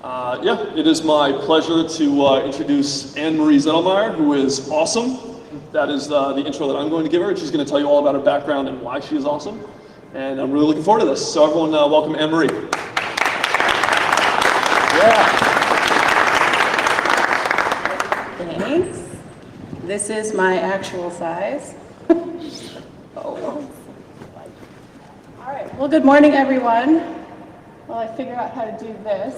Yeah, it is my pleasure to introduce Anne-Marie Zettlemoyer, who is awesome. That is the intro that I'm going to give her, and she's going to tell you all about her background and why she is awesome. And I'm really looking forward to this. So everyone, welcome Anne-Marie. Yeah. Thanks. This is my actual size. Oh. All right. Well, good morning, everyone. While I figure out how to do this,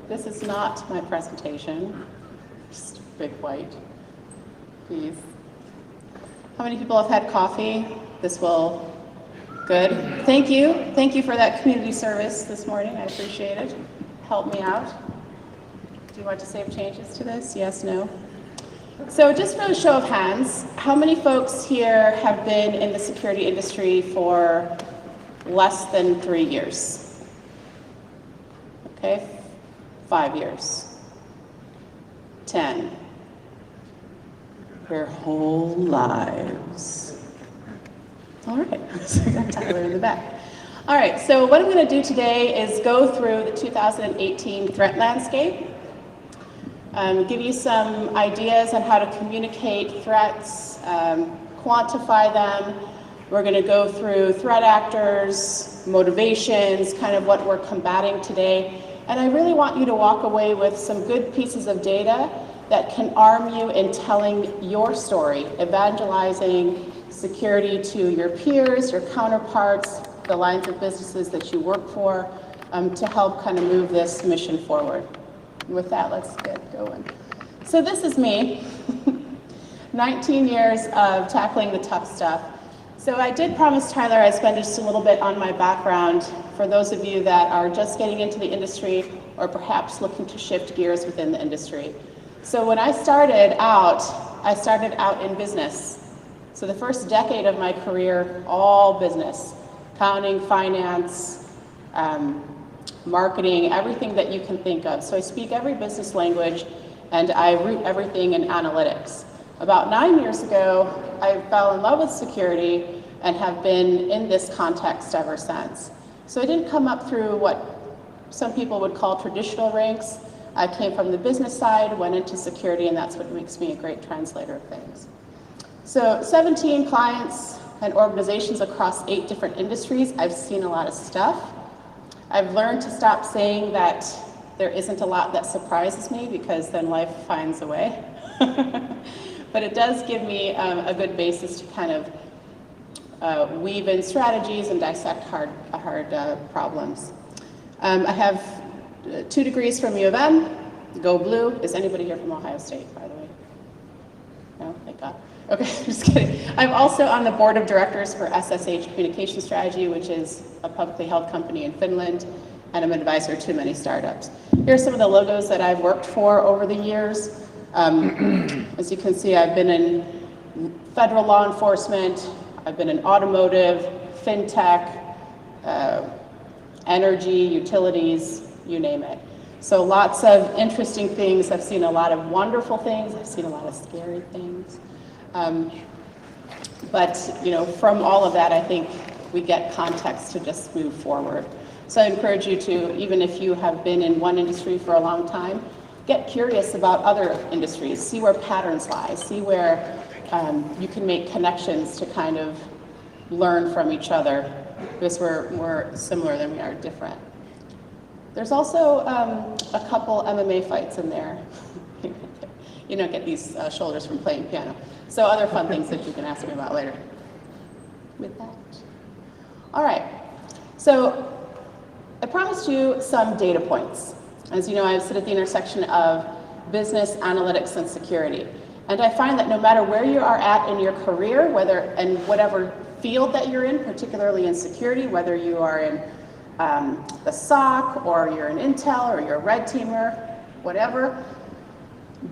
this is not my presentation. Just big white. Please. How many people have had coffee? This will. Good. Thank you. Thank you for that community service this morning. I appreciate it. Help me out. Do you want to save changes to this? Yes, no? So just for a show of hands, how many folks here have been in the security industry for less than 3 years? Okay, 5 years, 10, your whole lives. All right, so we got Tyler in the back. All right, so what I'm going to do today is go through the 2018 threat landscape, give you some ideas on how to communicate threats, quantify them. We're going to go through threat actors, motivations, kind of what we're combating today. And I really want you to walk away with some good pieces of data that can arm you in telling your story, evangelizing security to your peers, your counterparts, the lines of businesses that you work for, to help kind of move this mission forward. With that, let's get going. So this is me, 19 years of tackling the tough stuff. So I did promise Tyler I'd spend just a little bit on my background for those of you that are just getting into the industry or perhaps looking to shift gears within the industry. So when I started out in business. So the first decade of my career, all business, accounting, finance, marketing, everything that you can think of. So I speak every business language and I root everything in analytics. About 9 years ago, I fell in love with security and have been in this context ever since. So I didn't come up through what some people would call traditional ranks. I came from the business side, went into security, and that's what makes me a great translator of things. So 17 clients and organizations across 8 different industries. I've seen a lot of stuff. I've learned to stop saying that there isn't a lot that surprises me because then life finds a way. But it does give me a good basis to kind of weave in strategies and dissect hard problems. I have 2 degrees from U of M, go blue. Is anybody here from Ohio State, by the way? No, thank God. Okay, just kidding. I'm also on the board of directors for SSH Communication Strategy, which is a publicly held company in Finland, and I'm an advisor to many startups. Here's some of the logos that I've worked for over the years. As you can see, I've been in federal law enforcement, I've been in automotive, fintech, energy, utilities, you name it. So lots of interesting things. I've seen a lot of wonderful things. I've seen a lot of scary things. But you know, from all of that, I think we get context to just move forward. So I encourage you to, even if you have been in one industry for a long time, get curious about other industries, see where patterns lie, see where you can make connections to kind of learn from each other, because we're more similar than we are different. There's also a couple MMA fights in there. You don't get these shoulders from playing piano. So other fun things that you can ask me about later. With that. All right, so I promised you some data points. As you know, I sit at the intersection of business, analytics, and security. And I find that no matter where you are at in your career, whether in whatever field that you're in, particularly in security, whether you are in the SOC, or you're in Intel, or you're a red teamer, whatever,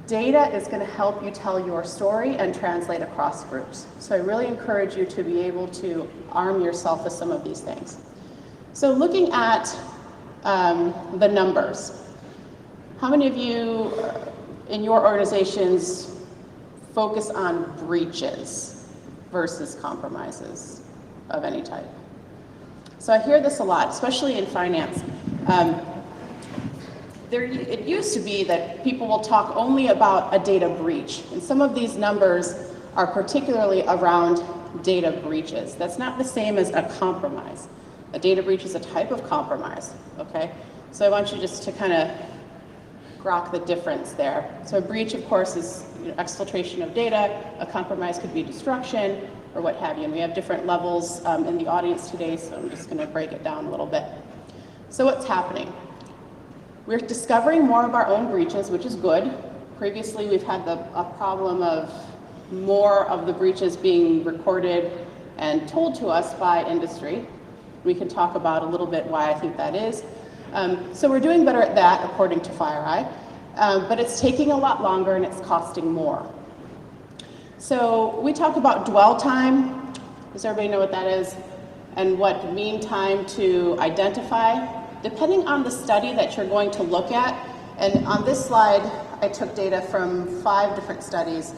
data is going to help you tell your story and translate across groups. So I really encourage you to be able to arm yourself with some of these things. So looking at the numbers, how many of you in your organizations focus on breaches versus compromises of any type? So I hear this a lot, especially in finance. it used to be that people will talk only about a data breach, and some of these numbers are particularly around data breaches. That's not the same as a compromise. A data breach is a type of compromise, okay? So I want you just to kind of grok the difference there. So a breach, of course, is exfiltration of data. A compromise could be destruction or what have you. And we have different levels in the audience today, so I'm just going to break it down a little bit. So what's happening? We're discovering more of our own breaches, which is good. Previously, we've had a problem of more of the breaches being recorded and told to us by industry. We can talk about a little bit why I think that is. So we're doing better at that, according to FireEye, but it's taking a lot longer and it's costing more. So we talk about dwell time. Does everybody know what that is? And what mean time to identify? Depending on the study that you're going to look at, and on this slide, I took data from 5 different studies.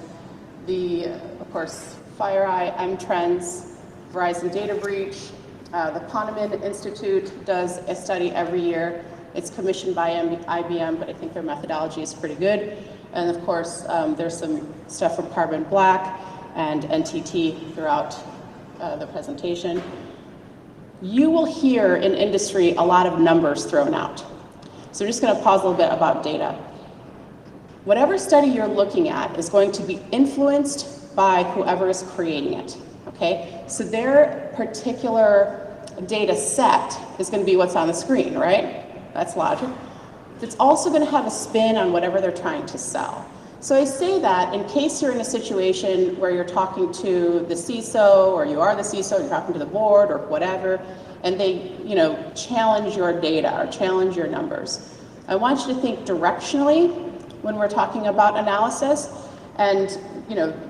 Of course, FireEye, MTrends, Verizon Data Breach. The Ponemon Institute does a study every year. It's commissioned by IBM, but I think their methodology is pretty good. And of course, there's some stuff from Carbon Black and NTT throughout the presentation. You will hear in industry a lot of numbers thrown out. So we're just going to pause a little bit about data. Whatever study you're looking at is going to be influenced by whoever is creating it. Okay, so their particular data set is going to be what's on the screen, right? That's logic. It's also going to have a spin on whatever they're trying to sell. So I say that in case you're in a situation where you're talking to the CISO, or you are the CISO, you're talking to the board or whatever, and they, challenge your data or challenge your numbers. I want you to think directionally when we're talking about analysis. And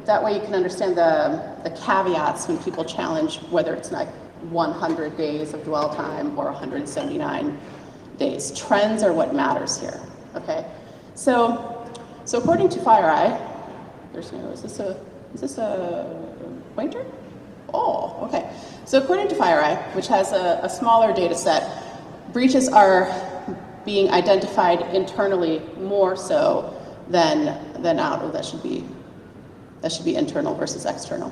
that way you can understand the caveats when people challenge whether it's like 100 days of dwell time or 179 days. Trends are what matters here, okay? So according to FireEye, is this a pointer? Oh, okay. So according to FireEye, which has a smaller data set, breaches are being identified internally more so than out. Oh, that should be internal versus external.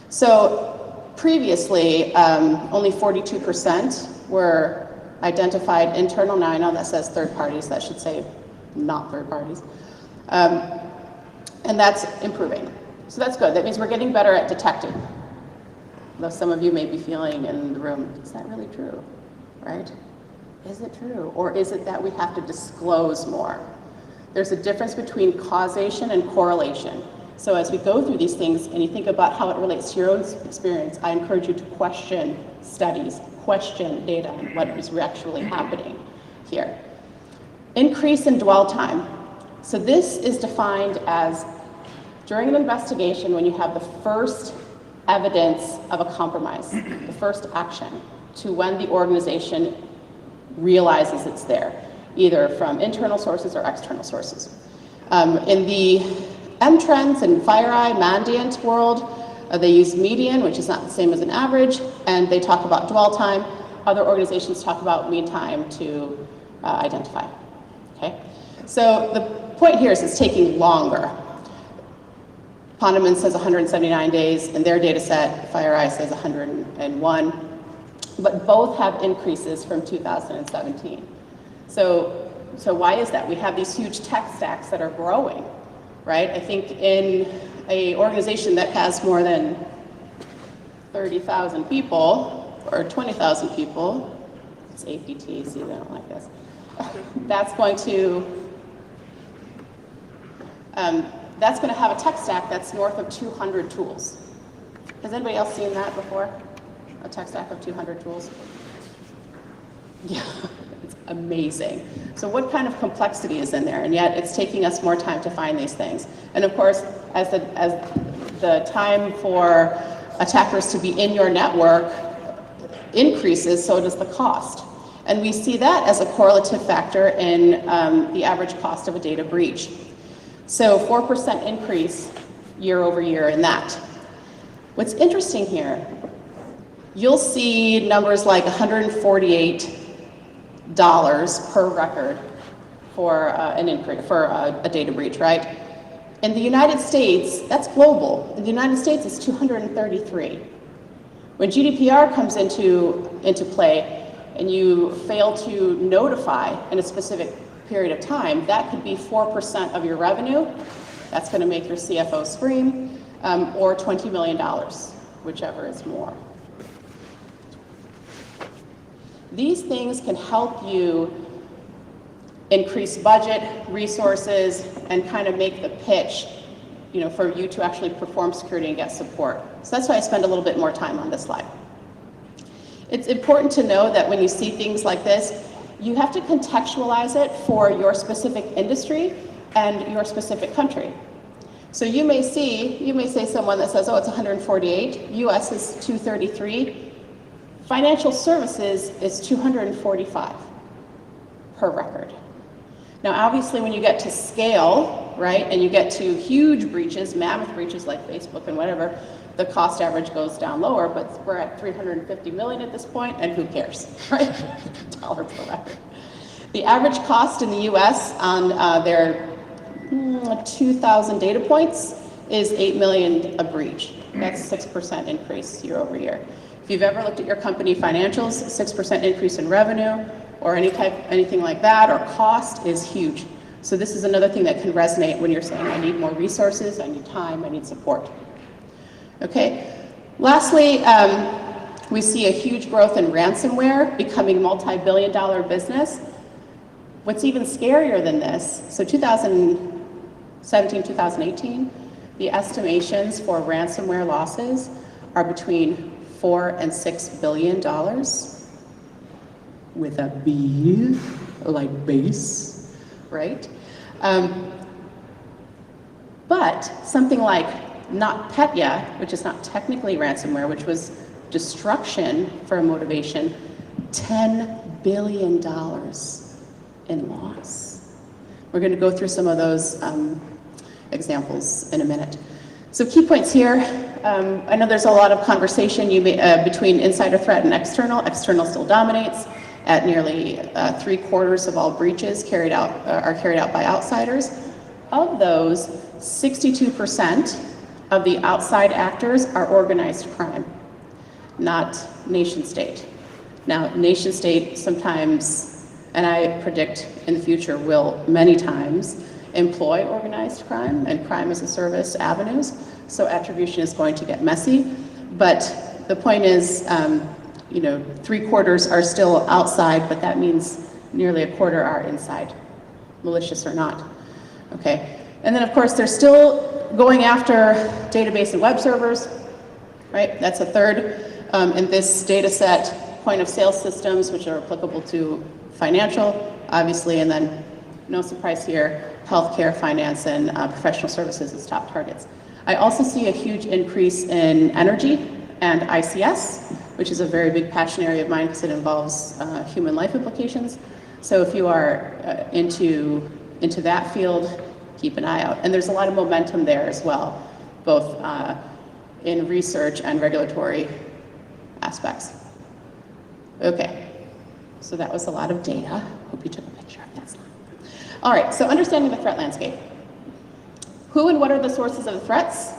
So previously, only 42% were identified internal. Now I know that says third parties. That should say not third parties. And that's improving. So that's good. That means we're getting better at detecting. Though some of you may be feeling in the room, is that really true, right? Is it true? Or is it that we have to disclose more? There's a difference between causation and correlation. So as we go through these things and you think about how it relates to your own experience, I encourage you to question studies, question data, and what is actually happening here. Increase in dwell time. So this is defined as during an investigation when you have the first evidence of a compromise, the first action, to when the organization realizes it's there, either from internal sources or external sources. In the MTrends and FireEye Mandiant world, they use median, which is not the same as an average, and they talk about dwell time. Other organizations talk about mean time to identify. Okay, so the point here is it's taking longer. Ponemon says 179 days in their data set, FireEye says 101, but both have increases from 2017. So why is that? We have these huge tech stacks that are growing, right? I think in an organization that has more than 30,000 people or 20,000 people, it's APT, see, they don't like this. That's going to have a tech stack that's north of 200 tools. Has anybody else seen that before? A tech stack of 200 tools? Yeah, it's amazing. So what kind of complexity is in there? And yet it's taking us more time to find these things. And of course, as the time for attackers to be in your network increases, so does the cost. And we see that as a correlative factor in the average cost of a data breach. So 4% increase year over year in that. What's interesting here, you'll see numbers like $148 per record for a data breach, right? In the United States, that's global. In the United States, it's 233. When GDPR comes into play and you fail to notify in a specific period of time, that could be 4% of your revenue. That's going to make your CFO scream, or $20 million, whichever is more. These things can help you increase budget, resources, and kind of make the pitch, for you to actually perform security and get support. So that's why I spend a little bit more time on this slide. It's important to know that when you see things like this, you have to contextualize it for your specific industry and your specific country. So you may say someone that says, oh, it's 148, US is 233, financial services is 245 per record. Now, obviously, when you get to scale, right, and you get to huge breaches, mammoth breaches like Facebook and whatever, the cost average goes down lower, but we're at 350 million at this point, and who cares, right? Dollar per record. The average cost in the US on their 2,000 data points is 8 million a breach. That's 6% increase year over year. If you've ever looked at your company financials, 6% increase in revenue or anything like that, or cost is huge. So this is another thing that can resonate when you're saying, I need more resources, I need time, I need support. Okay. Lastly, we see a huge growth in ransomware becoming multi-billion-dollar business. What's even scarier than this, so 2017, 2018, the estimations for ransomware losses are between $4 and $6 billion with a B, like base, right? But something like NotPetya, which is not technically ransomware, which was destruction for a motivation, $10 billion in loss. We're going to go through some of those examples in a minute. So key points here. I know there's a lot of conversation between insider threat and external. External still dominates at nearly 3/4 of all breaches are carried out by outsiders. Of those, 62% of the outside actors are organized crime, not nation state. Now, nation state sometimes, and I predict in the future will many times, employ organized crime and crime as a service avenues. So attribution is going to get messy. But the point is, 3/4 are still outside, but that means nearly 1/4 are inside, malicious or not. Okay. And then, of course, they're still going after database and web servers, right? That's a third. In this data set, point of sale systems, which are applicable to financial, obviously, and then no surprise here, healthcare, finance, and professional services as top targets. I also see a huge increase in energy and ICS, which is a very big passion area of mine because it involves human life implications. So if you are into that field, keep an eye out. And there's a lot of momentum there as well, both in research and regulatory aspects. Okay, so that was a lot of data. Hope you took a picture of that slide. All right, so understanding the threat landscape. Who and what are the sources of the threats?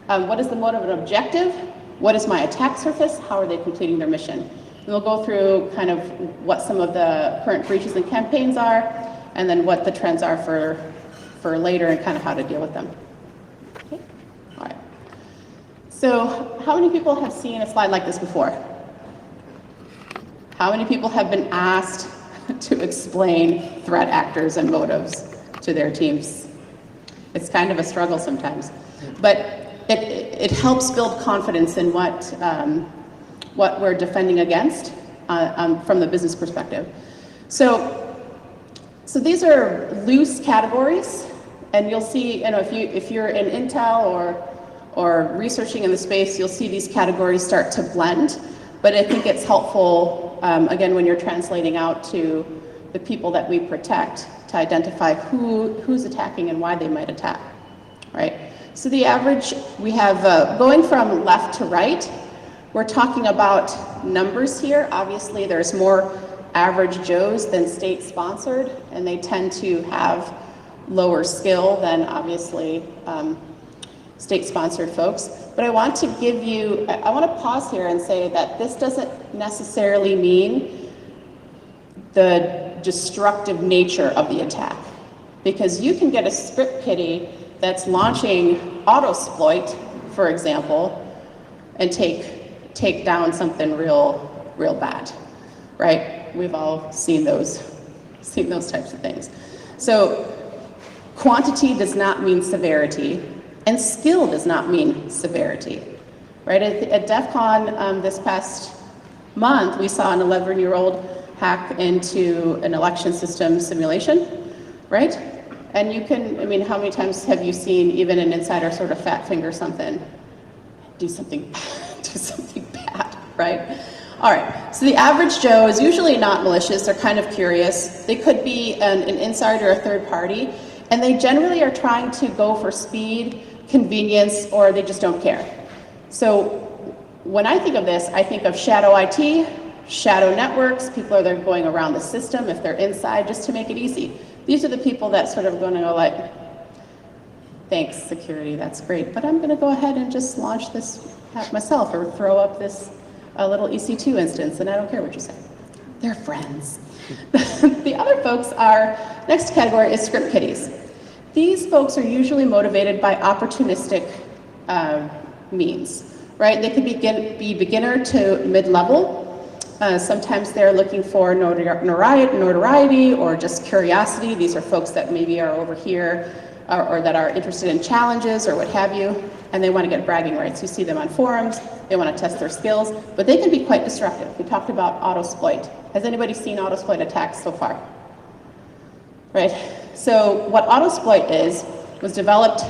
What is the motive and objective? What is my attack surface? How are they completing their mission? And we'll go through kind of what some of the current breaches and campaigns are, and then what the trends are for later and kind of how to deal with them. Okay, all right. So how many people have seen a slide like this before? How many people have been asked to explain threat actors and motives to their teams? It's kind of a struggle sometimes, but it helps build confidence in what we're defending against from the business perspective. So these are loose categories, and you'll see, if you're in Intel or researching in the space, you'll see these categories start to blend. But I think it's helpful, again, when you're translating out to the people that we protect to identify who's attacking and why they might attack, right? So the average, we have, going from left to right, we're talking about numbers here. Obviously, there's more average Joes than state-sponsored, and they tend to have lower skill than obviously state-sponsored folks. But I want to pause here and say that this doesn't necessarily mean the destructive nature of the attack, because you can get a script kiddie that's launching autosploit, for example, and take down something real bad, right? We've all seen those types of things. So quantity does not mean severity, and skill does not mean severity, right? At DEF CON this past month, we saw an 11-year-old hack into an election system simulation, right? And you can, I mean, how many times have you seen even an insider sort of fat finger something, do something bad, right? All right, so the average Joe is usually not malicious, they're kind of curious. They could be an insider or a third party, and they generally are trying to go for speed, convenience, or they just don't care. So when I think of this, I think of shadow IT, shadow networks, people are there going around the system if they're inside just to make it easy. These are the people that sort of going to go like, thanks security, that's great, but I'm going to go ahead and just launch this hack myself or throw up this little EC2 instance, and I don't care what you say. They're friends. The other folks are, next category is script kiddies. These folks are usually motivated by opportunistic means, right? They could be beginner to mid-level. Sometimes they're looking for notoriety or just curiosity. These are folks that maybe are over here or that are interested in challenges or what have you, and they want to get bragging rights. You see them on forums, they want to test their skills, but they can be quite destructive. We talked about autosploit. Has anybody seen autosploit attacks so far? Right? So what autosploit was developed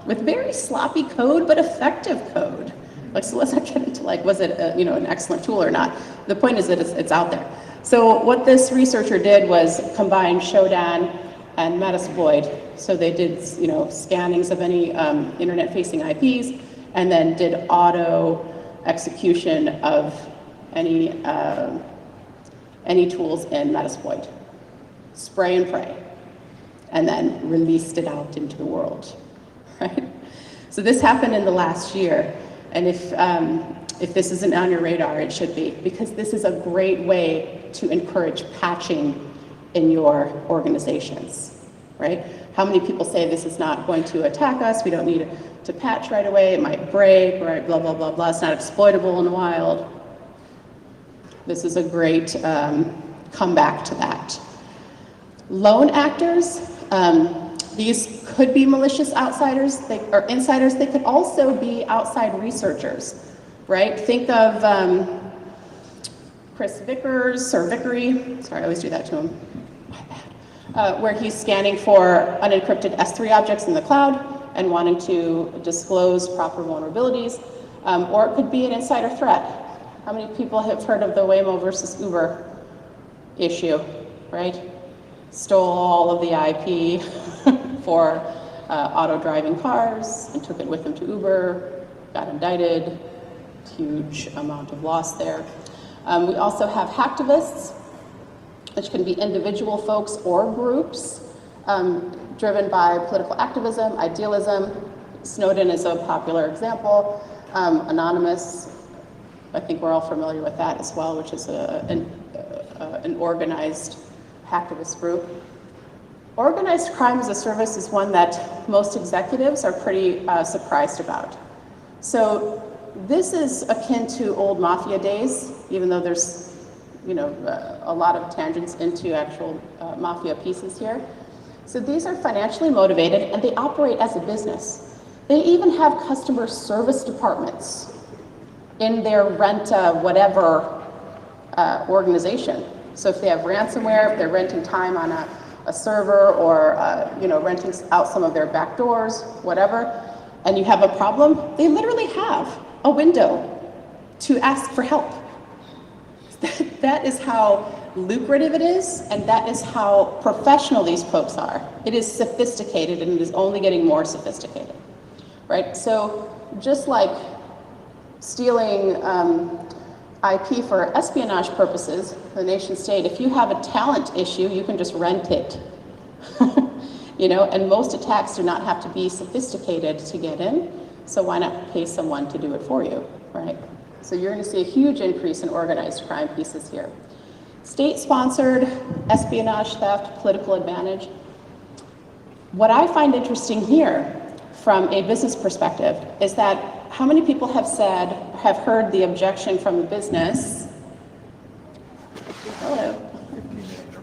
with very sloppy code, but effective code. Like, so let's not get into like, was it an excellent tool or not? The point is that it's out there. So what this researcher did was combine Shodan and Metasploit. So they did scannings of any internet-facing IPs, and then did auto execution of any tools in Metasploit. Spray and pray, and then released it out into the world, right? So this happened in the last year. And if this isn't on your radar, it should be, because this is a great way to encourage patching in your organizations, right? How many people say this is not going to attack us, we don't need to patch right away, it might break, right, blah, blah, blah, blah, it's not exploitable in the wild. This is a great comeback to that. Lone actors, these could be malicious outsiders or insiders. They could also be outside researchers, right? Think of Chris Vickers or Vickery. Sorry, I always do that to him. My bad. Where he's scanning for unencrypted S3 objects in the cloud and wanting to disclose proper vulnerabilities. Or it could be an insider threat. How many people have heard of the Waymo versus Uber issue, right? Stole all of the IP for auto-driving cars and took it with them to Uber, got indicted, huge amount of loss there. We also have hacktivists, which can be individual folks or groups driven by political activism, idealism. Snowden is a popular example. Anonymous, I think we're all familiar with that as well, which is an organized hacktivist group. Organized crime as a service is one that most executives are pretty surprised about. So this is akin to old mafia days, even though there's a lot of tangents into actual mafia pieces here. So these are financially motivated and they operate as a business. They even have customer service departments in their rent whatever organization. So if they have ransomware, if they're renting time on a server or renting out some of their back doors, whatever, and you have a problem, they literally have a window to ask for help. That is how lucrative it is, and that is how professional these folks are. It is sophisticated, and it is only getting more sophisticated, right? So just like stealing IP for espionage purposes, the nation state, if you have a talent issue, you can just rent it. You know, and most attacks do not have to be sophisticated to get in, so why not pay someone to do it for you, right? So you're going to see a huge increase in organized crime pieces here. State-sponsored espionage, theft, political advantage. What I find interesting here from a business perspective is that how many people have heard the objection from the business? Hello.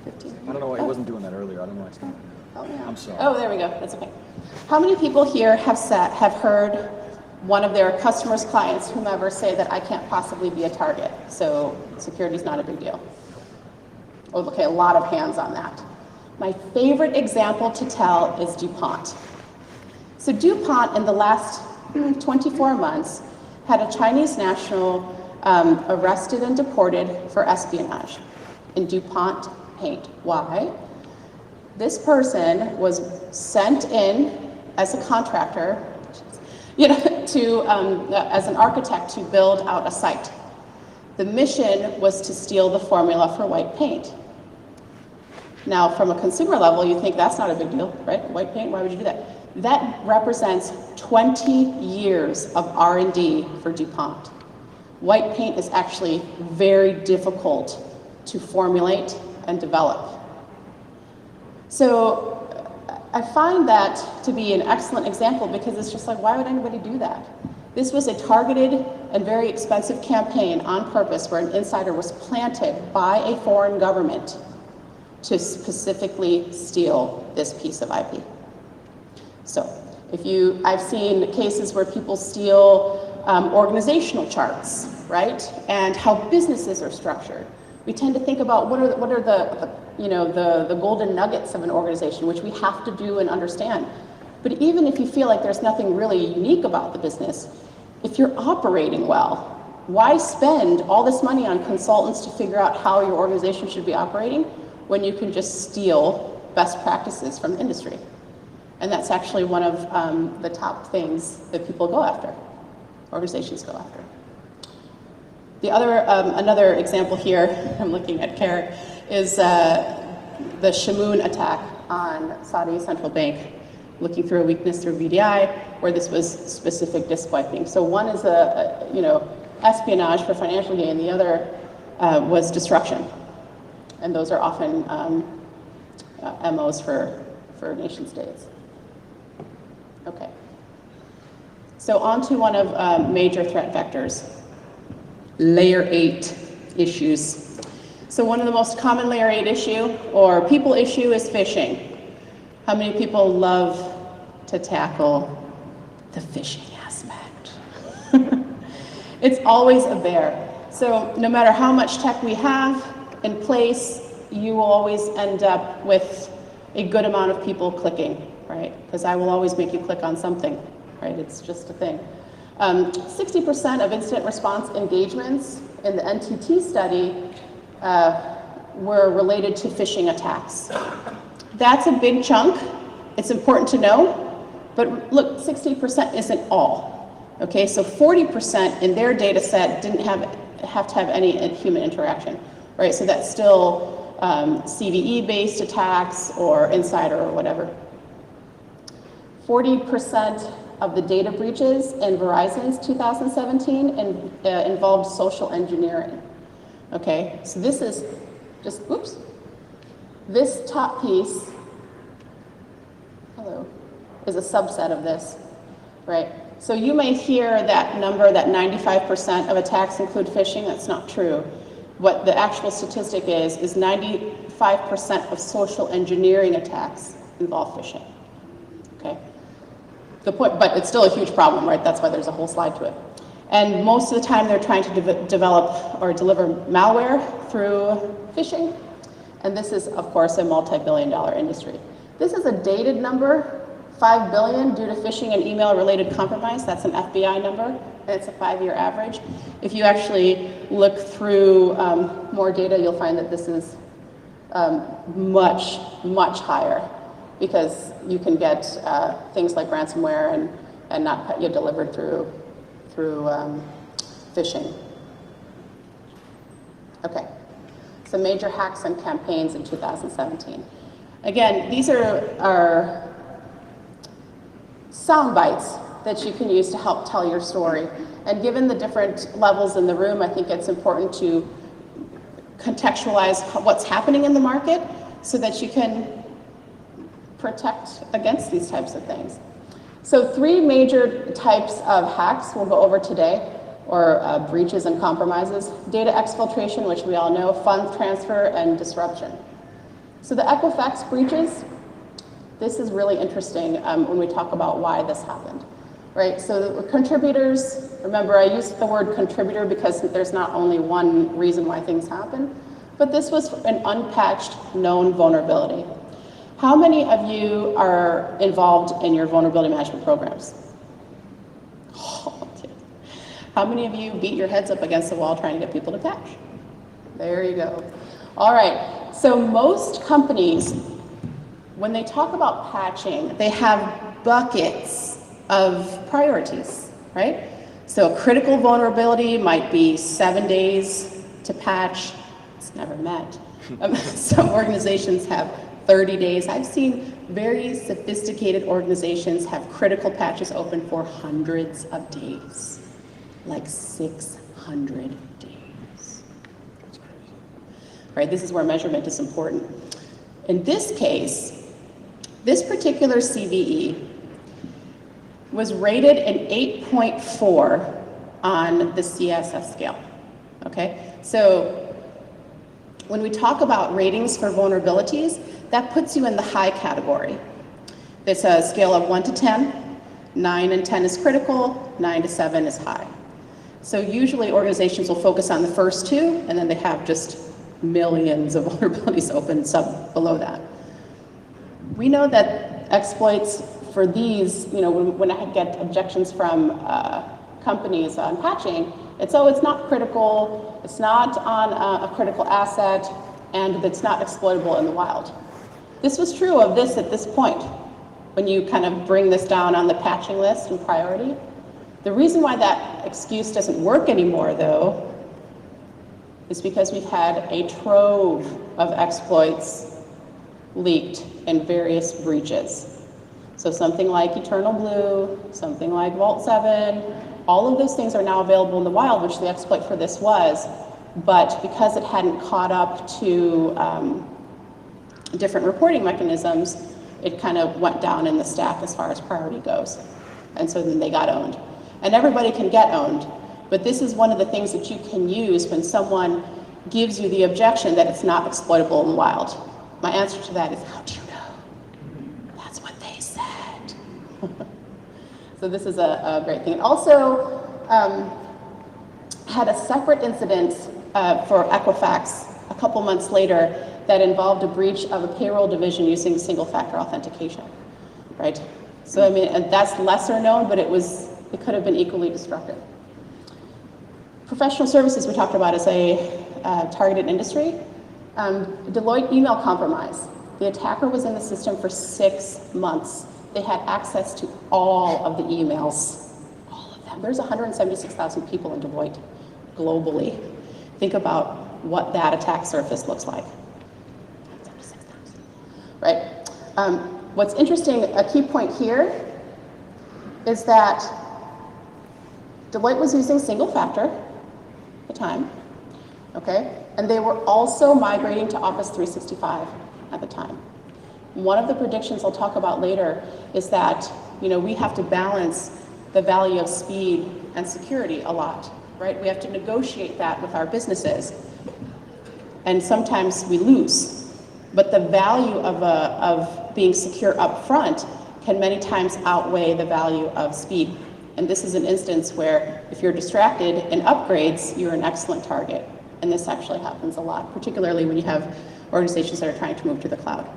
15. I don't know why he wasn't doing that earlier. I don't know why it's not. Oh, yeah. I'm sorry. Oh, there we go. That's okay. How many people here have heard one of their customers, clients, whomever, say that I can't possibly be a target, so security is not a big deal? Oh, okay, a lot of hands on that. My favorite example to tell is DuPont. So DuPont, in the last 24 months, had a Chinese national arrested and deported for espionage in DuPont paint. Why? This person was sent in as a contractor, you know, to as an architect to build out a site. The mission was to steal the formula for white paint. Now, from a consumer level, you think that's not a big deal, right? White paint, why would you do that? That represents 20 years of R&D for DuPont. White paint is actually very difficult to formulate and develop. So I find that to be an excellent example because it's just like, why would anybody do that? This was a targeted and very expensive campaign on purpose where an insider was planted by a foreign government to specifically steal this piece of IP. So I've seen cases where people steal organizational charts, right? And how businesses are structured. We tend to think about what are the golden nuggets of an organization, which we have to do and understand. But even if you feel like there's nothing really unique about the business, if you're operating well, why spend all this money on consultants to figure out how your organization should be operating when you can just steal best practices from the industry? And that's actually one of the top things that people go after, organizations go after. The other, another example here, I'm looking at Carrick, is the Shamoon attack on Saudi Central Bank, looking through a weakness through VDI, where this was specific disk wiping. So one is espionage for financial gain, the other was destruction. And those are often MOs for nation states. Okay. So on to one of major threat vectors, Layer 8 issues. So one of the most common Layer 8 issue or people issue is phishing. How many people love to tackle the phishing aspect? It's always a bear. So no matter how much tech we have in place, you will always end up with a good amount of people clicking, right? Because I will always make you click on something, right? It's just a thing. 60% of incident response engagements in the NTT study were related to phishing attacks. That's a big chunk. It's important to know, but look, 60% isn't all. Okay, so 40% in their data set didn't have to have any human interaction, right? So that's still CVE-based attacks or insider or whatever. 40% of the data breaches in Verizon's 2017 involved social engineering. Okay, so this is just, oops. This top piece, hello, is a subset of this, right? So you may hear that number, that 95% of attacks include phishing. That's not true. What the actual statistic is 95% of social engineering attacks involve phishing, okay? The point, but it's still a huge problem, right? That's why there's a whole slide to it. And most of the time they're trying to develop or deliver malware through phishing. And this is, of course, a multi-billion-dollar industry. This is a dated number, 5 billion due to phishing and email-related compromise. That's an FBI number, and it's a 5-year average. If you actually look through more data, you'll find that this is much, much higher, because you can get things like ransomware and not get delivered through phishing. Okay, so major hacks and campaigns in 2017. Again, these are sound bites that you can use to help tell your story. And given the different levels in the room, I think it's important to contextualize what's happening in the market so that you can protect against these types of things. So 3 major types of hacks we'll go over today, or breaches and compromises: data exfiltration, which we all know, funds transfer, and disruption. So the Equifax breaches, this is really interesting when we talk about why this happened, right? So the contributors, remember I used the word contributor because there's not only one reason why things happen, but this was an unpatched known vulnerability. How many of you are involved in your vulnerability management programs? How many of you beat your heads up against the wall trying to get people to patch? There you go. All right, so most companies, when they talk about patching, they have buckets of priorities, right? So a critical vulnerability might be 7 days to patch. It's never met. Some organizations have 30 days. I've seen very sophisticated organizations have critical patches open for hundreds of days, like 600 days. That's crazy. Right, this is where measurement is important. In this case, this particular CVE was rated an 8.4 on the CSS scale, okay? So when we talk about ratings for vulnerabilities, that puts you in the high category. It's a scale of 1 to 10, 9 and 10 is critical, 9 to 7 is high. So usually organizations will focus on the first 2, and then they have just millions of vulnerabilities open below that. We know that exploits for these, when I get objections from companies on patching, it's not critical, it's not on a critical asset, and it's not exploitable in the wild. This was true of this at this point, when you kind of bring this down on the patching list and priority. The reason why that excuse doesn't work anymore, though, is because we've had a trove of exploits leaked in various breaches. So something like Eternal Blue, something like Vault 7, all of those things are now available in the wild, which the exploit for this was, but because it hadn't caught up to different reporting mechanisms, it kind of went down in the stack as far as priority goes. And so then they got owned. And everybody can get owned, but this is one of the things that you can use when someone gives you the objection that it's not exploitable in the wild. My answer to that is, how do you know? That's what they said. So this is a great thing. It also had a separate incident for Equifax a couple months later that involved a breach of a payroll division using single-factor authentication, right? So I mean, and that's lesser known, but it could have been equally destructive. Professional services we talked about as a targeted industry. Deloitte email compromise. The attacker was in the system for 6 months. They had access to all of the emails, all of them. There's 176,000 people in Deloitte globally. Think about what that attack surface looks like. 176,000, right? What's interesting, a key point here is that Deloitte was using single factor at the time, okay? And they were also migrating to Office 365 at the time. One of the predictions I'll talk about later is that, we have to balance the value of speed and security a lot, right? We have to negotiate that with our businesses. And sometimes we lose. But the value of being secure up front can many times outweigh the value of speed. And this is an instance where if you're distracted in upgrades, you're an excellent target. And this actually happens a lot, particularly when you have organizations that are trying to move to the cloud.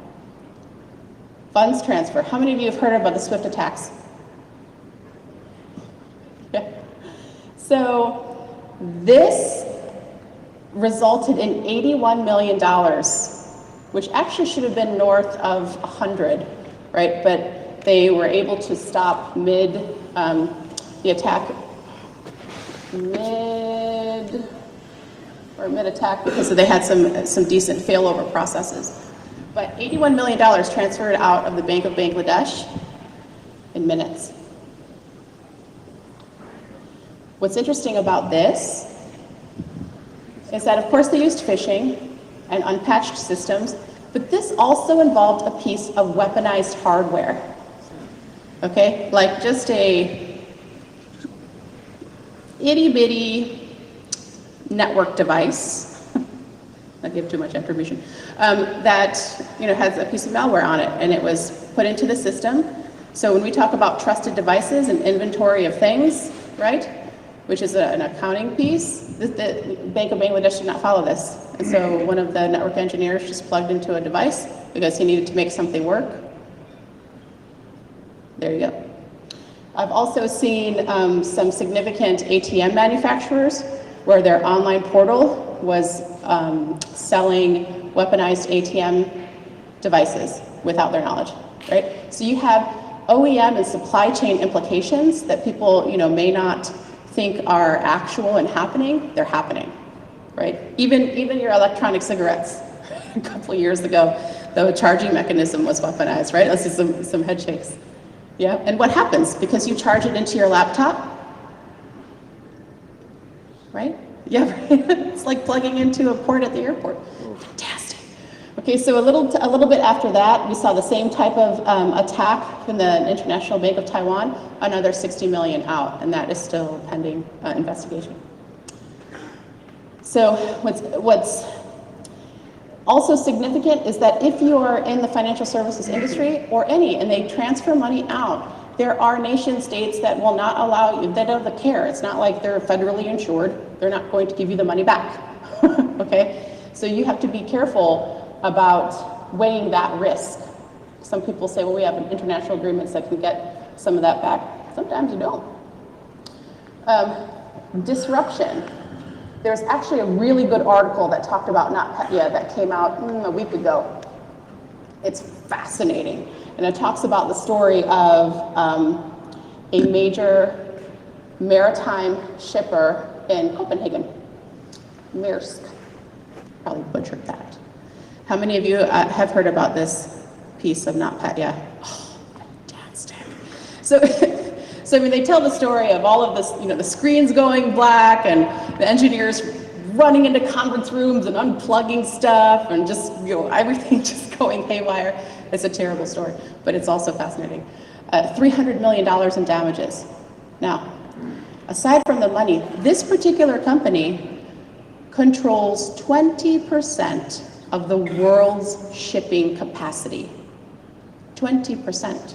Funds transfer. How many of you have heard about the SWIFT attacks? Yeah. So this resulted in $81 million, which actually should have been north of 100, right? But they were able to stop the attack or mid-attack because they had some decent failover processes. But $81 million transferred out of the Bank of Bangladesh in minutes. What's interesting about this is that, of course, they used phishing and unpatched systems, but this also involved a piece of weaponized hardware. Okay, like just a itty-bitty network device, not give too much information, that has a piece of malware on it, and it was put into the system. So when we talk about trusted devices and inventory of things, right, which is an accounting piece, the Bank of Bangladesh did not follow this. And so one of the network engineers just plugged into a device because he needed to make something work. There you go. I've also seen some significant ATM manufacturers where their online portal was selling weaponized ATM devices without their knowledge, right? So you have OEM and supply chain implications that people, may not think are actual and happening. They're happening, right? Even your electronic cigarettes. A couple of years ago, the charging mechanism was weaponized, right? Let's see some head shakes. Yeah, and what happens? Because you charge it into your laptop, right? Yeah, right? It's like plugging into a port at the airport. Fantastic. Okay, so a little bit after that, we saw the same type of attack from the International Bank of Taiwan, another 60 million out, and that is still pending investigation. So what's also significant is that if you are in the financial services industry or any, and they transfer money out, there are nation states that will not allow you, they don't care. It's not like they're federally insured. They're not going to give you the money back, okay? So you have to be careful about weighing that risk. Some people say, well, we have international agreements that can get some of that back. Sometimes you don't. Disruption. There's actually a really good article that talked about NotPetya that came out a week ago. It's fascinating. And it talks about the story of a major maritime shipper in Copenhagen, Maersk. Probably butchered that. How many of you have heard about this piece of NotPetya? Oh, fantastic. So they tell the story of all of this, the screens going black and the engineers running into conference rooms and unplugging stuff and just, everything just going haywire. It's a terrible story, but it's also fascinating. $300 million in damages. Now, aside from the money, this particular company controls 20% of the world's shipping capacity. 20%.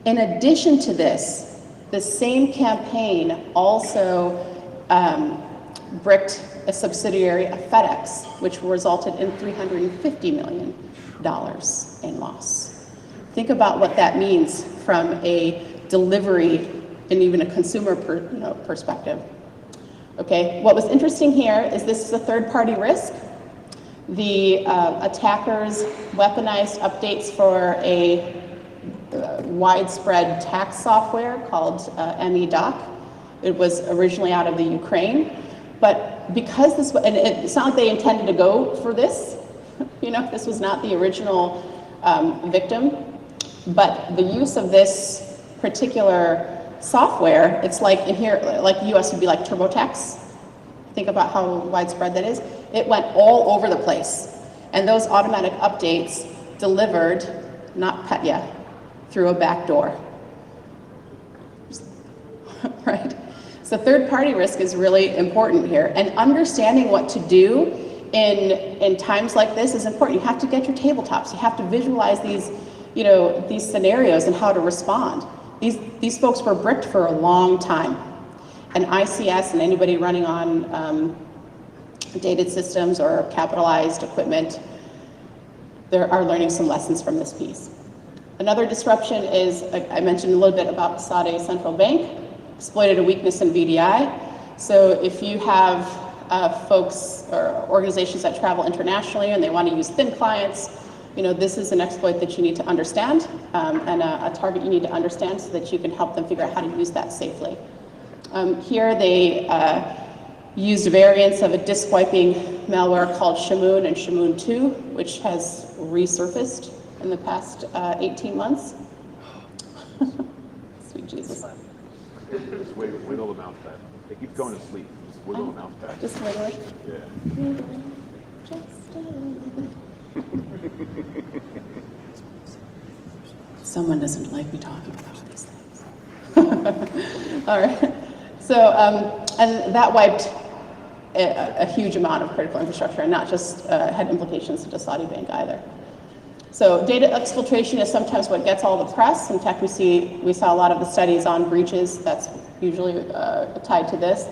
In addition to this, the same campaign also bricked a subsidiary of FedEx, which resulted in $350 million in loss. Think about what that means from a delivery and even a consumer perspective. Okay, what was interesting here is this is a third-party risk. The attackers weaponized updates for a widespread tax software called MEDoc. It was originally out of the Ukraine, but because this, and it's not like they intended to go for this, this was not the original victim, but the use of this particular software, it's like in here, like the US would be like TurboTax. Think about how widespread that is. It went all over the place. And those automatic updates delivered NotPetya through a back door. Right? So third-party risk is really important here. And understanding what to do in times like this is important. You have to get your tabletops. You have to visualize these, these scenarios and how to respond. These folks were bricked for a long time. And ICS and anybody running on dated systems or capitalized equipment, they are learning some lessons from this piece. Another disruption is, I mentioned a little bit about Saudi Central Bank, exploited a weakness in VDI. So if you have folks or organizations that travel internationally and they want to use thin clients, this is an exploit that you need to understand and a target you need to understand so that you can help them figure out how to use that safely. Here they used variants of a disk wiping malware called Shamoon and Shamoon 2, which has resurfaced in the past 18 months. Sweet Jesus. Just wiggle the mouse pad. It keeps going to sleep. Just wiggle the mouse pad. Just wiggle it. Yeah. Someone doesn't like me talking about these things. All right. So, and that wiped a huge amount of critical infrastructure, and not just had implications to the Saudi bank either. So data exfiltration is sometimes what gets all the press. In fact, we saw a lot of the studies on breaches that's usually tied to this.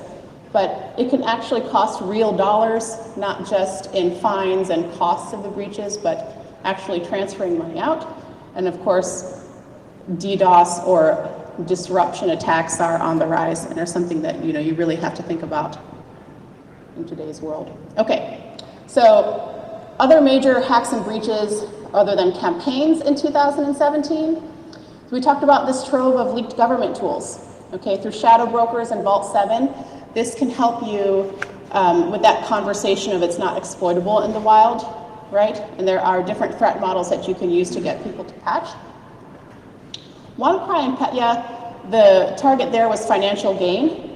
But it can actually cost real dollars, not just in fines and costs of the breaches, but actually transferring money out. And of course, DDoS or disruption attacks are on the rise and are something that you really have to think about in today's world. Okay, so other major hacks and breaches other than campaigns in 2017. We talked about this trove of leaked government tools, okay, through shadow brokers and Vault 7. This can help you with that conversation of it's not exploitable in the wild, right? And there are different threat models that you can use to get people to patch. WannaCry and Petya, the target there was financial gain.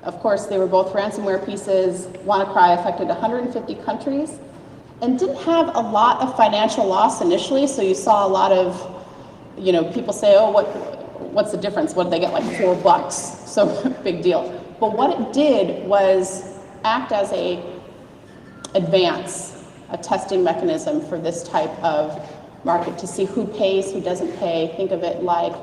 Of course, they were both ransomware pieces. WannaCry affected 150 countries and didn't have a lot of financial loss initially, so you saw a lot of, people say, oh, what's the difference? What did they get, like $4? So big deal. But what it did was act as a testing mechanism for this type of market to see who pays, who doesn't pay. Think of it like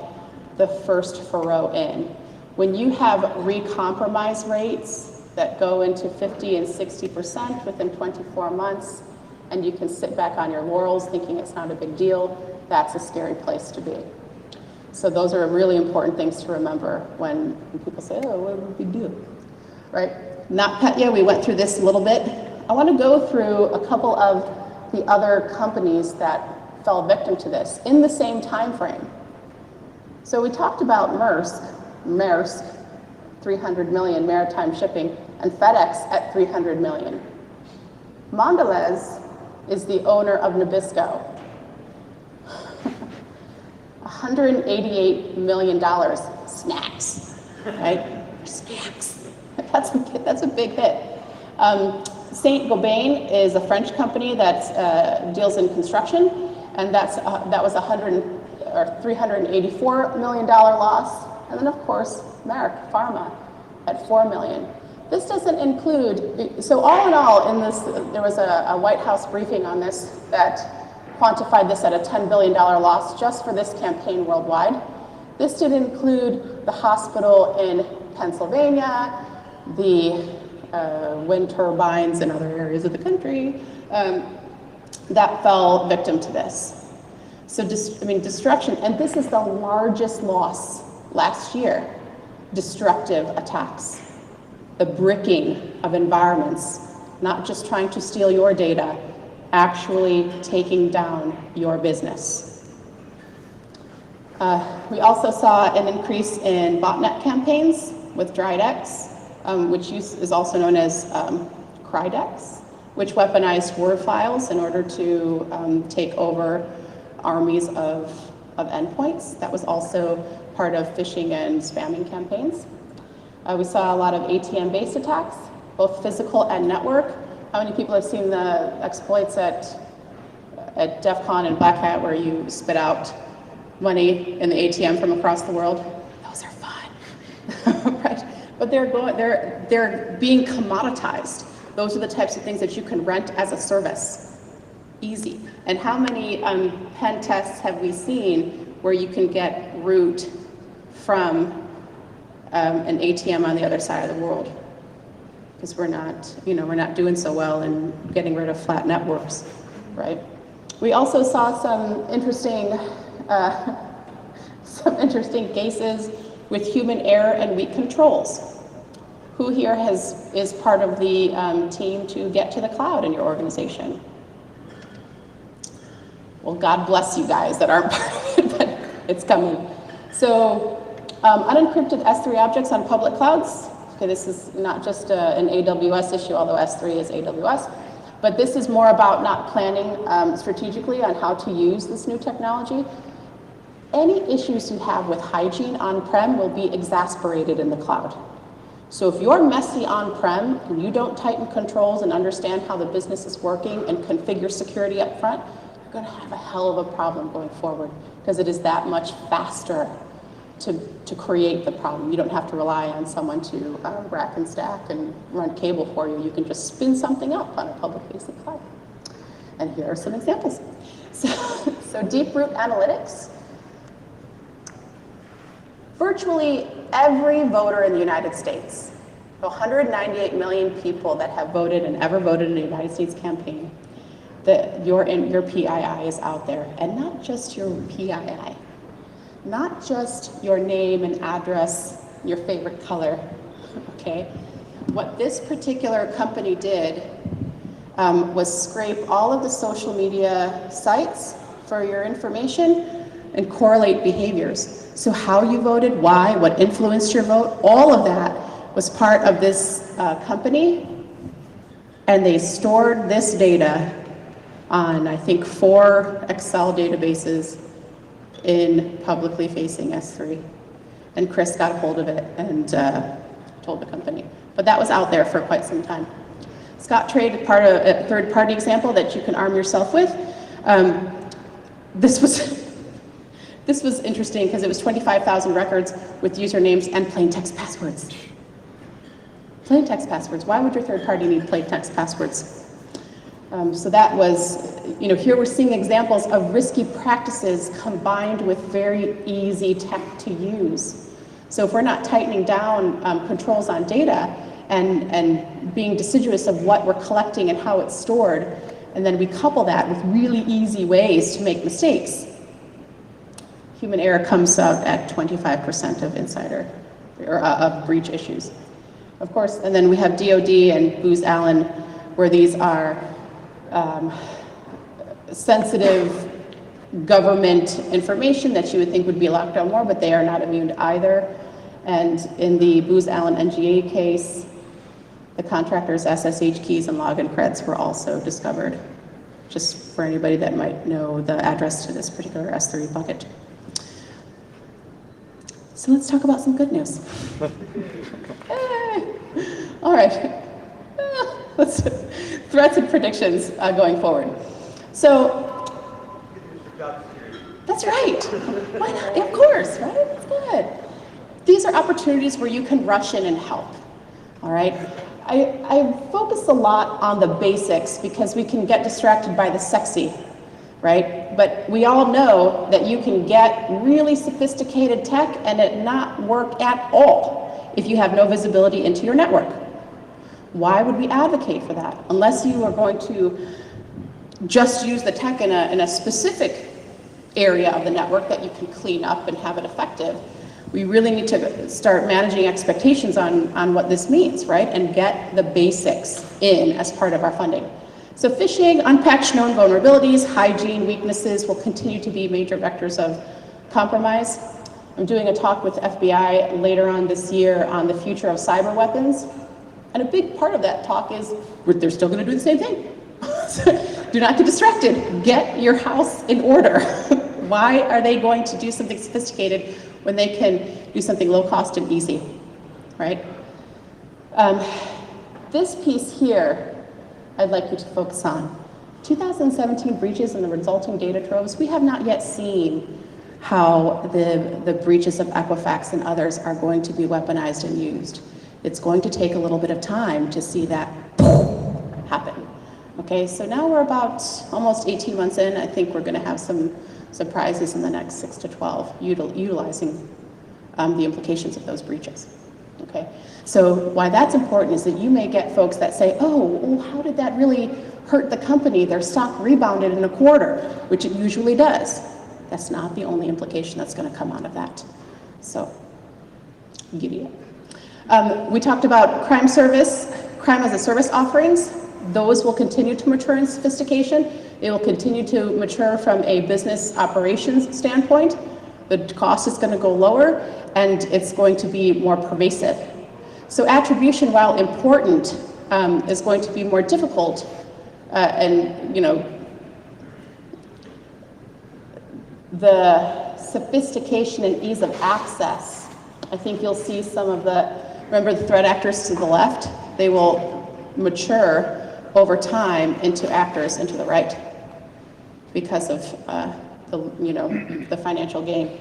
the first furrow in. When you have recompromise rates that go into 50 and 60% within 24 months, and you can sit back on your laurels thinking it's not a big deal, that's a scary place to be. So those are really important things to remember when people say, oh, what a big deal, right? Not Petya, we went through this a little bit. I want to go through a couple of the other companies that fell victim to this in the same time frame. So we talked about Maersk, 300 million maritime shipping, and FedEx at 300 million. Mondelez is the owner of Nabisco. $188 million snacks, right? Snacks. That's a big hit. Saint-Gobain is a French company that deals in construction, and that was $384 million loss. And then, of course, Merck Pharma at $4 million. This doesn't include, so all in all, in this, there was a White House briefing on this that quantified this at a $10 billion loss just for this campaign worldwide. This did include the hospital in Pennsylvania, the wind turbines in other areas of the country that fell victim to this. So, destruction, and this is the largest loss last year, destructive attacks. The bricking of environments, not just trying to steal your data, actually taking down your business. We also saw an increase in botnet campaigns with DriedX, which is also known as Crydex, which weaponized Word files in order to take over armies of endpoints. That was also part of phishing and spamming campaigns. We saw a lot of ATM-based attacks, both physical and network. How many people have seen the exploits at DEF CON and Black Hat where you spit out money in the ATM from across the world? Those are fun, right? But they're being commoditized. Those are the types of things that you can rent as a service. Easy. And how many pen tests have we seen where you can get root from an ATM on the other side of the world? Because we're not doing so well in getting rid of flat networks, right? We also saw some interesting cases with human error and weak controls. Who here is part of the team to get to the cloud in your organization? Well, God bless you guys that aren't part of it, but it's coming. So unencrypted S3 objects on public clouds Okay, this is not just an AWS issue, although S3 is AWS, but this is more about not planning strategically on how to use this new technology. Any issues you have with hygiene on-prem will be exacerbated in the cloud. So if you're messy on-prem and you don't tighten controls and understand how the business is working and configure security up front, you're going to have a hell of a problem going forward, because it is that much faster to create the problem. You don't have to rely on someone to rack and stack and run cable for you. You can just spin something up on a public-facing cloud. And here are some examples. So deep root analytics. Virtually every voter in the United States, 198 million people that have voted and ever voted in a United States campaign, your PII is out there. And not just your PII, not just your name and address, your favorite color, okay? What this particular company did was scrape all of the social media sites for your information and correlate behaviors. So how you voted, why, what influenced your vote, all of that was part of this company, and they stored this data on, I think, 4 Excel databases in publicly facing S3. And Chris got a hold of it and told the company. But that was out there for quite some time. Scottrade, part of a third-party example that you can arm yourself with. This was interesting because it was 25,000 records with usernames and plain text passwords. Plain text passwords. Why would your third party need plain text passwords? So that was, here we're seeing examples of risky practices combined with very easy tech to use. So if we're not tightening down controls on data and being deciduous of what we're collecting and how it's stored, and then we couple that with really easy ways to make mistakes, human error comes out at 25% of insider or of breach issues. Of course, and then we have DoD and Booz Allen, where these are sensitive government information that you would think would be locked down more, but they are not immune to either. And in the Booz Allen NGA case, the contractor's SSH keys and login creds were also discovered, just for anybody that might know the address to this particular S3 bucket. So let's talk about some good news. All right. Threats and predictions going forward. So, that's right. Why not? Of course, right? That's good. These are opportunities where you can rush in and help. All right. I focus a lot on the basics because we can get distracted by the sexy, right? But we all know that you can get really sophisticated tech and it not work at all if you have no visibility into your network. Why would we advocate for that? Unless you are going to just use the tech in a specific area of the network that you can clean up and have it effective. We really need to start managing expectations on what this means, right? And get the basics in as part of our funding. So phishing, unpatched known vulnerabilities, hygiene weaknesses will continue to be major vectors of compromise. I'm doing a talk with FBI later on this year on the future of cyber weapons. And a big part of that talk is they're still going to do the same thing. Do not get distracted. Get your house in order. Why are they going to do something sophisticated when they can do something low cost and easy, right? This piece here, I'd like you to focus on. 2017 breaches and the resulting data troves, we have not yet seen how the breaches of Equifax and others are going to be weaponized and used. It's going to take a little bit of time to see that happen. Okay, so now we're about almost 18 months in. I think we're going to have some surprises in the next 6 to 12 utilizing the implications of those breaches. Okay, so why that's important is that you may get folks that say, oh, well, how did that really hurt the company? Their stock rebounded in a quarter, which it usually does. That's not the only implication that's going to come out of that. So, giddy up. We talked about crime as a service offerings. Those will continue to mature in sophistication. It will continue to mature from a business operations standpoint. The cost is going to go lower and it's going to be more pervasive. So attribution, while important, is going to be more difficult, and the sophistication and ease of access. I think you'll see some of remember the threat actors to the left? They will mature over time into actors into the right because of the financial gain.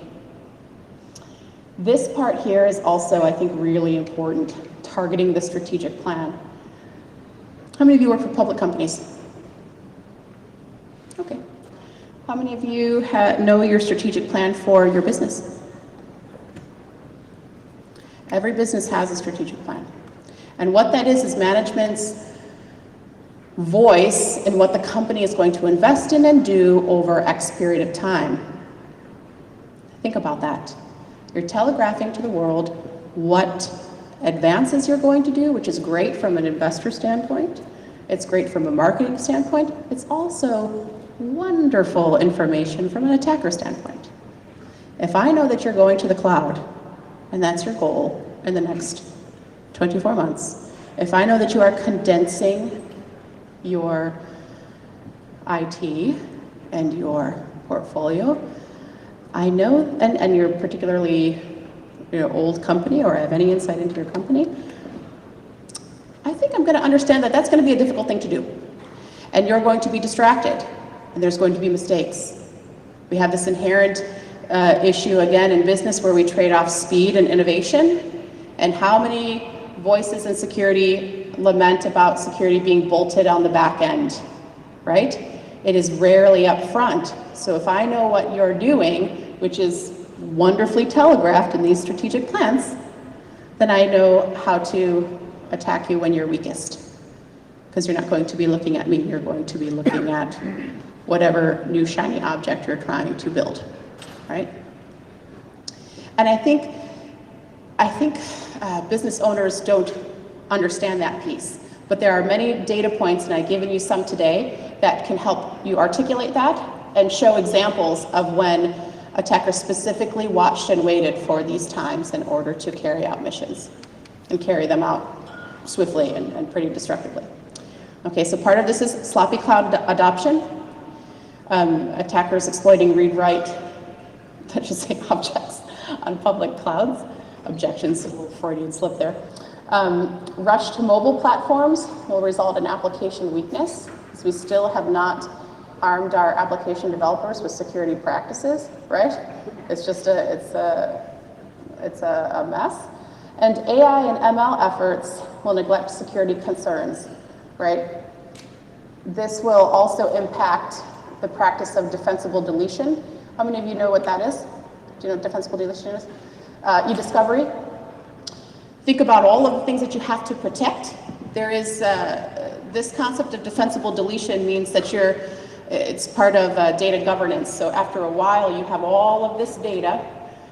This part here is also, I think, really important, targeting the strategic plan. How many of you work for public companies? Okay. How many of you know your strategic plan for your business? Every business has a strategic plan. And what that is management's voice in what the company is going to invest in and do over X period of time. Think about that. You're telegraphing to the world what advances you're going to do, which is great from an investor standpoint. It's great from a marketing standpoint. It's also wonderful information from an attacker standpoint. If I know that you're going to the cloud, and that's your goal in the next 24 months, if I know that you are condensing your IT and your portfolio, I know, and you're particularly old company or have any insight into your company, I think I'm going to understand that that's going to be a difficult thing to do. And you're going to be distracted, and there's going to be mistakes. We have this inherent issue again in business where we trade off speed and innovation, and how many voices in security lament about security being bolted on the back end, right? It is rarely up front. So if I know what you're doing, which is wonderfully telegraphed in these strategic plans, then I know how to attack you when you're weakest. Because you're not going to be looking at me, you're going to be looking at whatever new shiny object you're trying to build, right? And I think business owners don't understand that piece. But there are many data points, and I've given you some today, that can help you articulate that and show examples of when attackers specifically watched and waited for these times in order to carry out missions and carry them out swiftly and pretty destructively. Okay, so part of this is sloppy cloud adoption, attackers exploiting read-write, that should say objects, on public clouds. Objections, a little Freudian slip there. Rush to mobile platforms will result in application weakness, because we still have not armed our application developers with security practices, right? It's just it's a mess. And AI and ML efforts will neglect security concerns, right? This will also impact the practice of defensible deletion. How many of you know what that is? Do you know what defensible deletion is? E-discovery. Think about all of the things that you have to protect. There is this concept of defensible deletion means that it's part of data governance. So after a while, you have all of this data,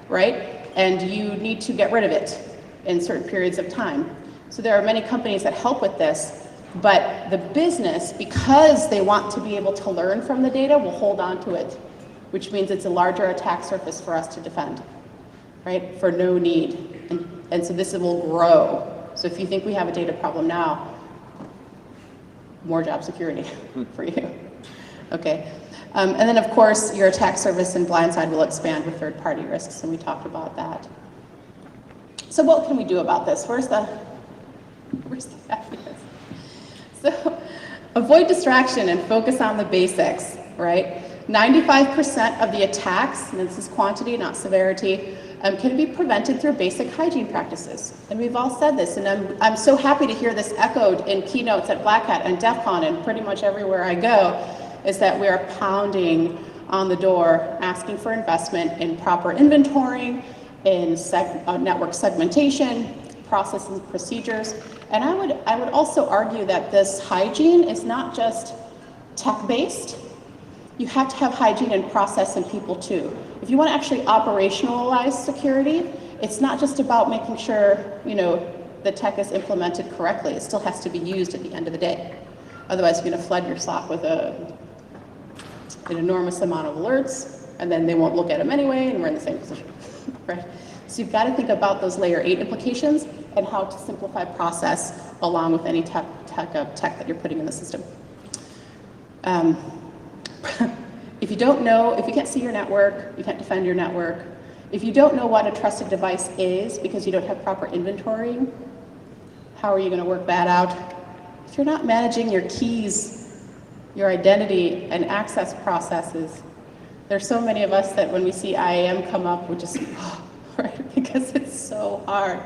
right? And you need to get rid of it in certain periods of time. So there are many companies that help with this, but the business, because they want to be able to learn from the data, will hold on to it, which means it's a larger attack surface for us to defend, right? For no need. And so this will grow. So if you think we have a data problem now, more job security for you. Okay. And then of course, your attack surface and blindside will expand with third-party risks, and we talked about that. So what can we do about this? Where's the happiness? So avoid distraction and focus on the basics, right? 95% of the attacks, and this is quantity, not severity, can be prevented through basic hygiene practices. And we've all said this, and I'm so happy to hear this echoed in keynotes at Black Hat and DEF CON and pretty much everywhere I go, is that we are pounding on the door asking for investment in proper inventorying, in network segmentation, processes and procedures. And I would also argue that this hygiene is not just tech-based. You have to have hygiene in process and people too. If you want to actually operationalize security, it's not just about making sure, the tech is implemented correctly. It still has to be used at the end of the day. Otherwise, you're going to flood your SOC with an enormous amount of alerts, and then they won't look at them anyway, and we're in the same position. right? So you've got to think about those layer 8 implications and how to simplify process along with any tech that you're putting in the system. If you don't know, if you can't see your network, you can't defend your network, if you don't know what a trusted device is because you don't have proper inventorying, how are you going to work that out? If you're not managing your keys, your identity, and access processes, there's so many of us that when we see IAM come up, we just, right, because it's so hard.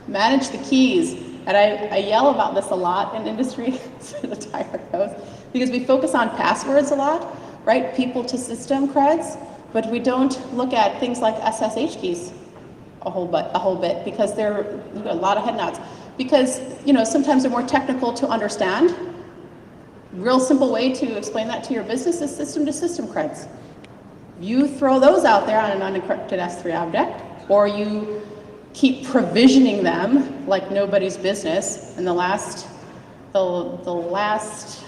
Manage the keys. And I yell about this a lot in industry, so the timer goes, because we focus on passwords a lot, right? People to system creds, but we don't look at things like SSH keys a whole bit because they're a lot of head nods. Because, sometimes they're more technical to understand. Real simple way to explain that to your business is system to system creds. You throw those out there on an unencrypted S3 object, or you keep provisioning them like nobody's business. And the last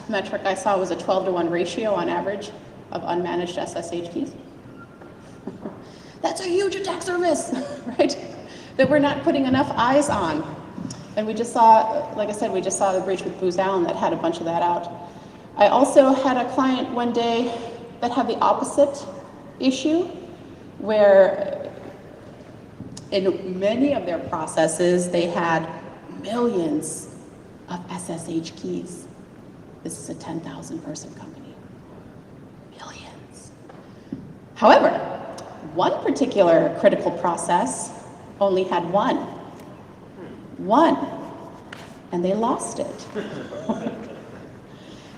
metric I saw was a 12-to-1 ratio on average of unmanaged SSH keys. That's a huge attack surface, right? That we're not putting enough eyes on. And we just saw, like I said, we just saw the breach with Booz Allen that had a bunch of that out. I also had a client one day that had the opposite issue, where in many of their processes, they had millions of SSH keys. This is a 10,000 person company. Millions. However, one particular critical process only had one, and they lost it.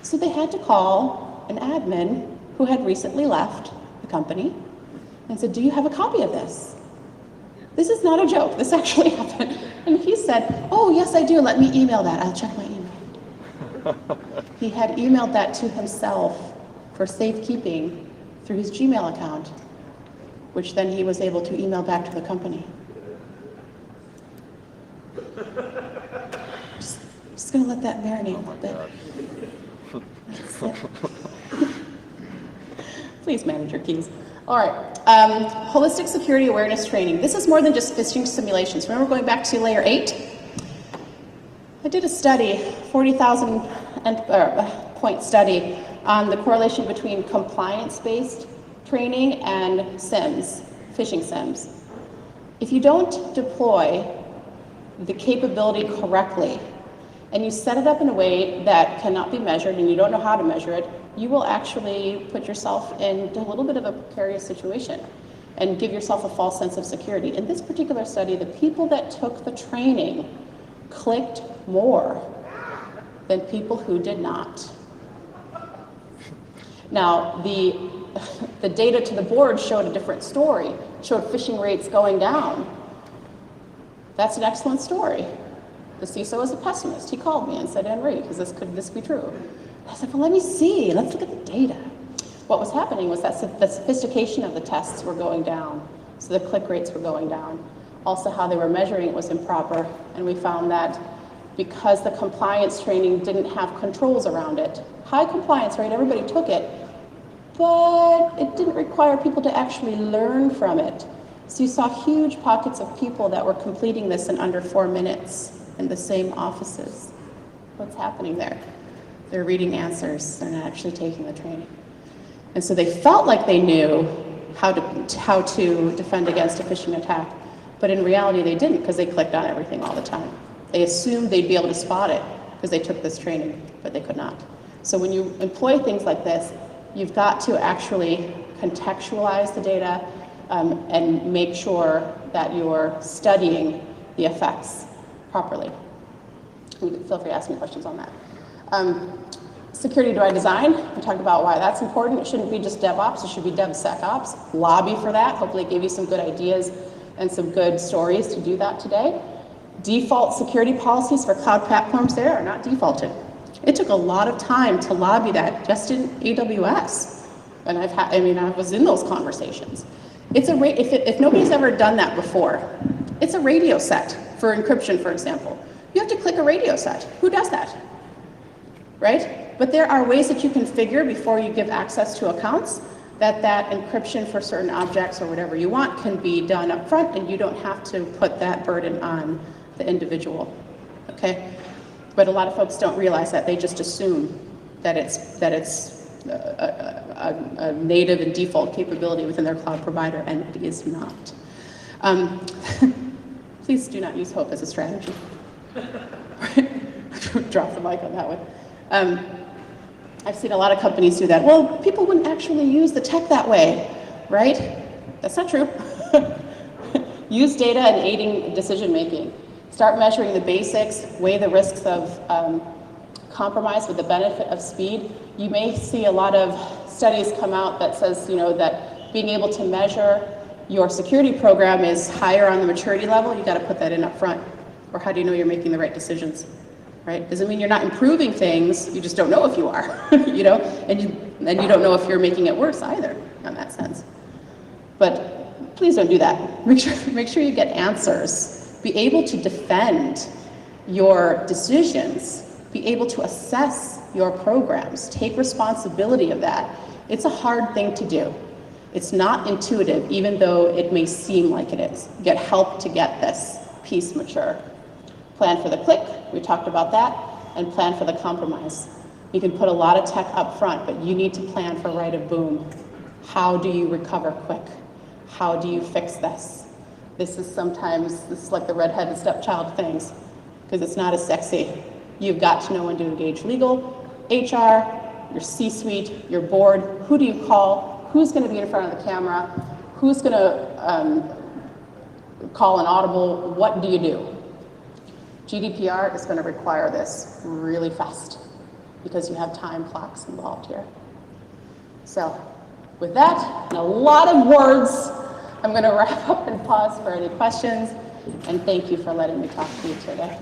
So they had to call an admin who had recently left the company and said, do you have a copy of this? This is not a joke, this actually happened. And he said, oh yes I do, let me email that, I'll check my email. He had emailed that to himself for safekeeping through his Gmail account, which then he was able to email back to the company. Just gonna let that marinate a little bit. Please manage your keys. All right, holistic security awareness training. This is more than just phishing simulations. Remember going back to layer 8? I did a study, 40,000 point study on the correlation between compliance-based training and SIMs, phishing SIMs. If you don't deploy the capability correctly, and you set it up in a way that cannot be measured and you don't know how to measure it, you will actually put yourself in a little bit of a precarious situation and give yourself a false sense of security. In this particular study, the people that took the training clicked more than people who did not. Now, the data to the board showed a different story, showed phishing rates going down. That's an excellent story. The CISO is a pessimist. He called me and said, Anne-Marie, could this be true? I said, well, let me see. Let's look at the data. What was happening was that the sophistication of the tests were going down, so the click rates were going down. Also, how they were measuring it was improper, and we found that because the compliance training didn't have controls around it, high compliance rate, everybody took it, but it didn't require people to actually learn from it. So you saw huge pockets of people that were completing this in under 4 minutes in the same offices. What's happening there? They're reading answers, they're not actually taking the training. And so they felt like they knew how to defend against a phishing attack, but in reality they didn't, because they clicked on everything all the time. They assumed they'd be able to spot it because they took this training, but they could not. So when you employ things like this, you've got to actually contextualize the data and make sure that you're studying the effects properly. Feel free to ask me questions on that. Security by design, we talked about why that's important. It shouldn't be just DevOps, it should be DevSecOps. Lobby for that. Hopefully it gave you some good ideas and some good stories to do that today. Default security policies for cloud platforms there are not defaulted. It took a lot of time to lobby that just in AWS. And I was in those conversations. If nobody's ever done that before, it's a radio set for encryption, for example. You have to click a radio set. Who does that? Right? But there are ways that you configure before you give access to accounts that encryption for certain objects or whatever you want can be done up front, and you don't have to put that burden on the individual, okay? But a lot of folks don't realize that. They just assume that it's a native and default capability within their cloud provider, and it is not. Please do not use hope as a strategy. Drop the mic on that one. I've seen a lot of companies do that. Well, people wouldn't actually use the tech that way, right? That's not true. Use data in aiding decision making. Start measuring the basics, weigh the risks of compromise with the benefit of speed. You may see a lot of studies come out that says, that being able to measure your security program is higher on the maturity level. You got to put that in up front. Or how do you know you're making the right decisions? Right? Doesn't mean you're not improving things. You just don't know if you are, and you don't know if you're making it worse either, in that sense. But please don't do that. Make sure you get answers. Be able to defend your decisions. Be able to assess your programs. Take responsibility of that. It's a hard thing to do. It's not intuitive, even though it may seem like it is. Get help to get this piece mature. Plan for the click, we talked about that, and plan for the compromise. You can put a lot of tech up front, but you need to plan for right of boom. How do you recover quick? How do you fix this? This is like the redheaded stepchild things, because it's not as sexy. You've got to know when to engage legal, HR, your C-suite, your board. Who do you call? Who's going to be in front of the camera? Who's going to call an audible? What do you do? GDPR is going to require this really fast because you have time clocks involved here. So with that, and a lot of words, I'm going to wrap up and pause for any questions. And thank you for letting me talk to you today.